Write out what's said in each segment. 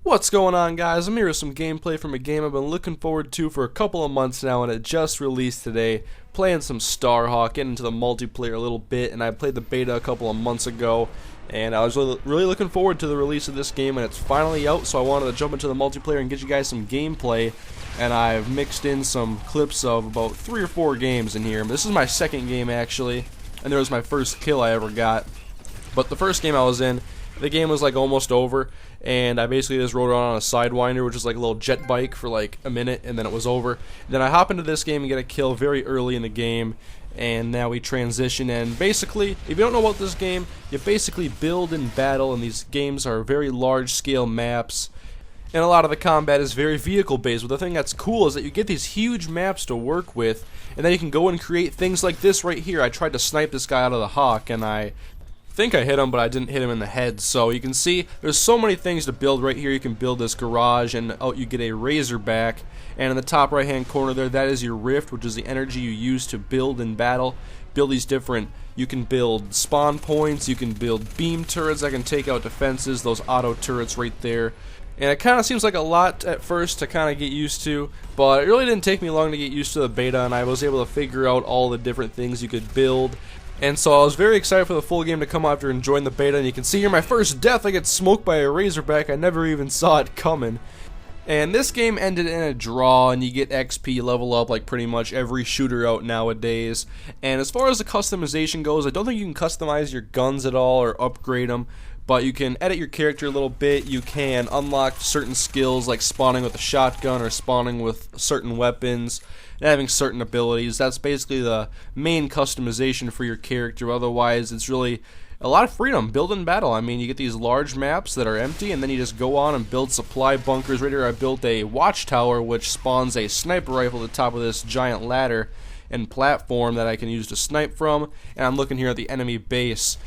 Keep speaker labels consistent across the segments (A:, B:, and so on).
A: What's going on, guys? I'm here with some gameplay from a game I've been looking forward to for a couple of months now, and it just released today. Playing some Starhawk, getting into the multiplayer a little bit, and I played the beta a couple of months ago, and I was really looking forward to the release of this game, and it's finally out, so I wanted to jump into the multiplayer and get you guys some gameplay, and I've mixed in some clips of about 3 or 4 games in here. This is my second game, actually, and there was my first kill I ever got. But the first game I was in, the game was like almost over, and I basically just rode around on a Sidewinder, which is like a little jet bike, for like a minute, and then it was over. Then I hop into this game and get a kill very early in the game, and now we transition. And basically, if you don't know about this game, you basically build in battle, and these games are very large-scale maps. And a lot of the combat is very vehicle-based, but the thing that's cool is that you get these huge maps to work with, and then you can go and create things like this right here. I tried to snipe this guy out of the Hawk, and I think I hit him, but I didn't hit him in the head. So you can see there's so many things to build right here. You can build this garage, and out you get a Razorback, and in the top right hand corner there, that is your rift, which is the energy you use to build in battle. Build these different, you can build spawn points, you can build beam turrets that can take out defenses, those auto turrets right there. And it kind of seems like a lot at first to kind of get used to, but it really didn't take me long to get used to the beta, and I was able to figure out all the different things you could build. And so I was very excited for the full game to come out after enjoying the beta, and you can see here my first death. I get smoked by a Razorback. I never even saw it coming. And this game ended in a draw, and you get XP level up like pretty much every shooter out nowadays. And as far as the customization goes, I don't think you can customize your guns at all or upgrade them, but you can edit your character a little bit. You can unlock certain skills like spawning with a shotgun or spawning with certain weapons and having certain abilities. That's basically the main customization for your character. Otherwise, it's really a lot of freedom. Build in battle. I mean, you get these large maps that are empty, and then you just go on and build supply bunkers. Right here I built a watchtower, which spawns a sniper rifle at the top of this giant ladder and platform that I can use to snipe from. And I'm looking here at the enemy base.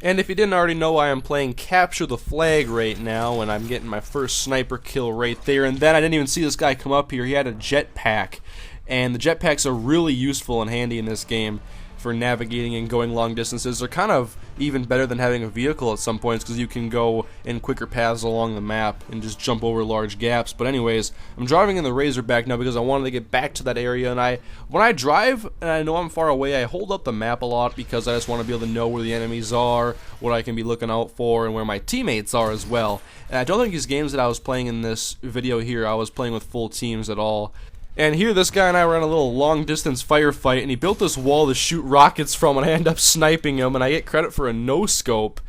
A: And if you didn't already know, I am playing Capture the Flag right now, and I'm getting my first sniper kill right there. And then I didn't even see this guy come up here. He had a jetpack, and the jetpacks are really useful and handy in this game for navigating and going long distances. They're kind of even better than having a vehicle at some points, because you can go in quicker paths along the map and just jump over large gaps. But anyways, I'm driving in the Razorback now because I wanted to get back to that area, and when I drive and I know I'm far away, I hold up the map a lot because I just want to be able to know where the enemies are, what I can be looking out for, and where my teammates are as well. And I don't think these games that I was playing in this video here, I was playing with full teams at all. And here, this guy and I were in a little long-distance firefight, and he built this wall to shoot rockets from, and I end up sniping him, and I get credit for a no-scope.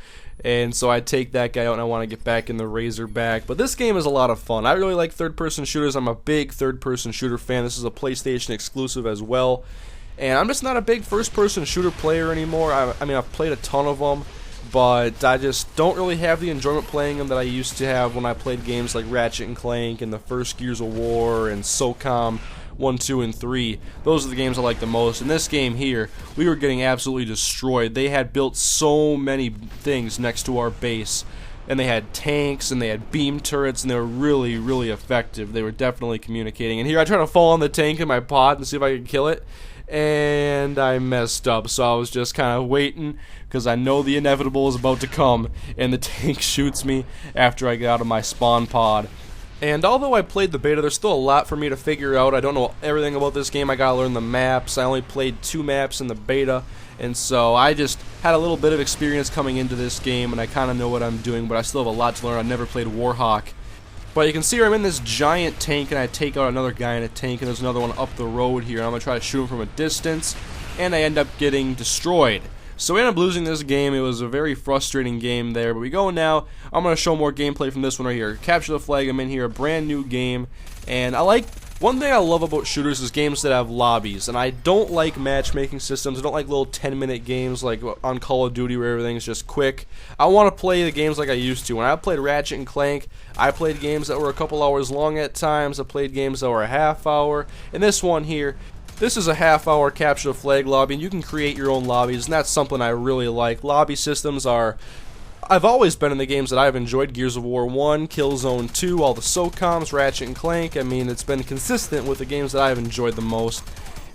A: And so I take that guy out, and I want to get back in the Razorback. But this game is a lot of fun. I really like third-person shooters. I'm a big third-person shooter fan. This is a PlayStation exclusive as well. And I'm just not a big first-person shooter player anymore. I mean, I've played a ton of them, but I just don't really have the enjoyment playing them that I used to have when I played games like Ratchet & Clank and the first Gears of War and SOCOM 1, 2, and 3. Those are the games I like the most. In this game here, we were getting absolutely destroyed. They had built so many things next to our base, and they had tanks, and they had beam turrets, and they were really, really effective. They were definitely communicating. And here I try to fall on the tank in my pod and see if I can kill it, and I messed up. So I was just kind of waiting, because I know the inevitable is about to come, and the tank shoots me after I get out of my spawn pod. And although I played the beta, there's still a lot for me to figure out. I don't know everything about this game. I gotta learn the maps. I only played 2 maps in the beta, and so I just had a little bit of experience coming into this game, and I kind of know what I'm doing, but I still have a lot to learn. I've never played Warhawk. But you can see here I'm in this giant tank, and I take out another guy in a tank, and there's another one up the road here, and I'm going to try to shoot him from a distance, and I end up getting destroyed. So we end up losing this game. It was a very frustrating game there, but we go now. I'm going to show more gameplay from this one right here. Capture the Flag, I'm in here, a brand new game, and one thing I love about shooters is games that have lobbies, and I don't like matchmaking systems. I don't like little 10-minute games like on Call of Duty where everything's just quick. I want to play the games like I used to. When I played Ratchet & Clank, I played games that were a couple hours long at times. I played games that were a half hour. And this one here, this is a half-hour Capture the Flag lobby, and you can create your own lobbies, and that's something I really like. Lobby systems are... I've always been in the games that I've enjoyed. Gears of War 1, Killzone 2, all the SOCOMs, Ratchet & Clank. I mean, it's been consistent with the games that I've enjoyed the most.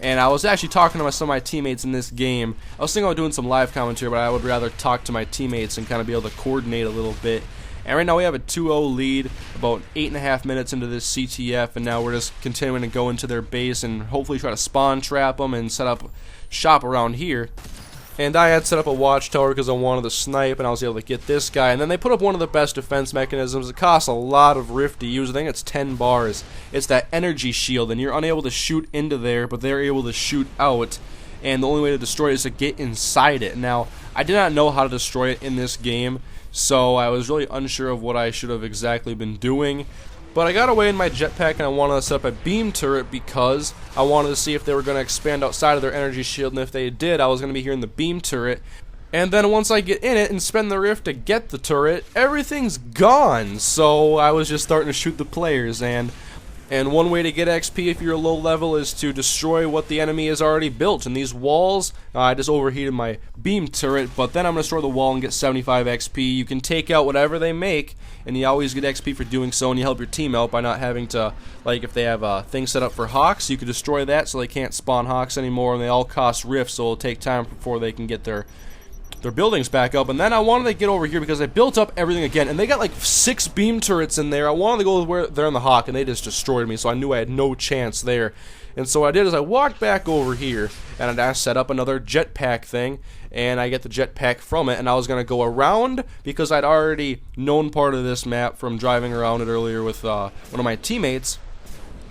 A: And I was actually talking to some of my teammates in this game. I was thinking about doing some live commentary, but I would rather talk to my teammates and kind of be able to coordinate a little bit. And right now we have a 2-0 lead, about 8.5 minutes into this CTF, and now we're just continuing to go into their base and hopefully try to spawn trap them and set up shop around here. And I had set up a watchtower because I wanted to snipe, and I was able to get this guy. And then they put up one of the best defense mechanisms. It costs a lot of rift to use. I think it's 10 bars. It's that energy shield, and you're unable to shoot into there, but they're able to shoot out. And the only way to destroy it is to get inside it. Now, I did not know how to destroy it in this game, so I was really unsure of what I should have exactly been doing. But I got away in my jetpack, and I wanted to set up a beam turret because I wanted to see if they were going to expand outside of their energy shield, and if they did, I was going to be here in the beam turret. And then once I get in it and spend the rift to get the turret, everything's gone. So I was just starting to shoot the players, and one way to get XP if you're low level is to destroy what the enemy has already built. And these walls, I just overheated my beam turret, but then I'm going to destroy the wall and get 75 XP. You can take out whatever they make, and you always get XP for doing so, and you help your team out by not having to, like if they have a thing set up for hawks, you can destroy that so they can't spawn hawks anymore, and they all cost rifts, so it'll take time before they can get their buildings back up. And then I wanted to get over here because I built up everything again, and they got like 6 beam turrets in there. I wanted to go where they're in the hawk, and they just destroyed me, so I knew I had no chance there. And so what I did is I walked back over here, and I set up another jetpack thing, and I get the jetpack from it, and I was going to go around because I'd already known part of this map from driving around it earlier with one of my teammates.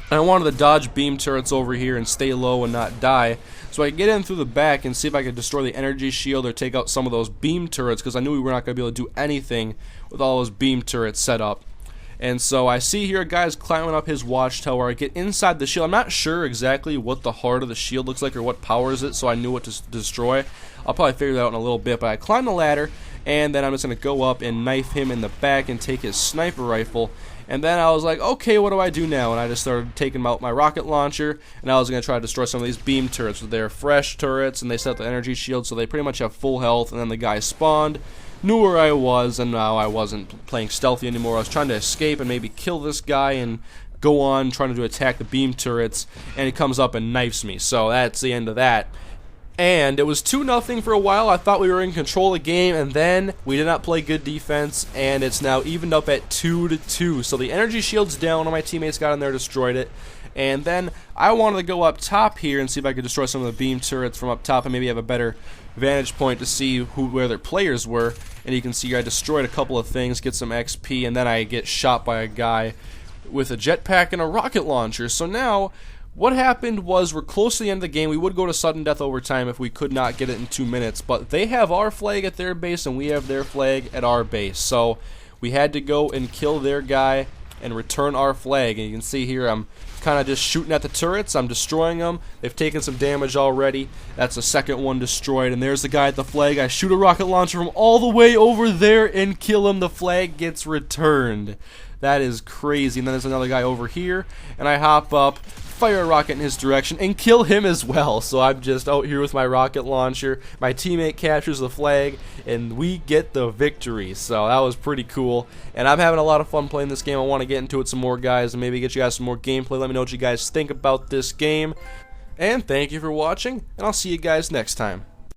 A: And I wanted to dodge beam turrets over here and stay low and not die, so I could get in through the back and see if I could destroy the energy shield or take out some of those beam turrets, because I knew we were not going to be able to do anything with all those beam turrets set up. And so I see here a guy's climbing up his watchtower. I get inside the shield. I'm not sure exactly what the heart of the shield looks like or what powers it, so I knew what to destroy. I'll probably figure that out in a little bit, but I climb the ladder, and then I'm just going to go up and knife him in the back and take his sniper rifle. And then I was like, okay, what do I do now? And I just started taking out my rocket launcher, and I was going to try to destroy some of these beam turrets. They're fresh turrets, and they set up the energy shield, so they pretty much have full health. And then the guy spawned, knew where I was, and now I wasn't playing stealthy anymore. I was trying to escape and maybe kill this guy and go on trying to attack the beam turrets, and he comes up and knifes me. So that's the end of that. And it was 2-0 for a while. I thought we were in control of the game, and then we did not play good defense, and it's now evened up at 2-2. So the energy shield's down. One of my teammates got in there, destroyed it. And then I wanted to go up top here and see if I could destroy some of the beam turrets from up top and maybe have a better vantage point to see where their players were. And you can see I destroyed a couple of things, get some XP, and then I get shot by a guy with a jetpack and a rocket launcher. So now what happened was we're close to the end of the game. We would go to sudden death overtime if we could not get it in 2 minutes, but they have our flag at their base and we have their flag at our base. So we had to go and kill their guy and return our flag. And you can see here I'm kind of just shooting at the turrets. I'm destroying them. They've taken some damage already. That's the second one destroyed. And there's the guy at the flag. I shoot a rocket launcher from all the way over there and kill him. The flag gets returned. That is crazy. And then there's another guy over here, and I hop up, fire a rocket in his direction, and kill him as well. So I'm just out here with my rocket launcher. My teammate captures the flag, and we get the victory. So that was pretty cool, and I'm having a lot of fun playing this game. I want to get into it some more, guys, and maybe get you guys some more gameplay. Let me know what you guys think about this game, and thank you for watching, and I'll see you guys next time.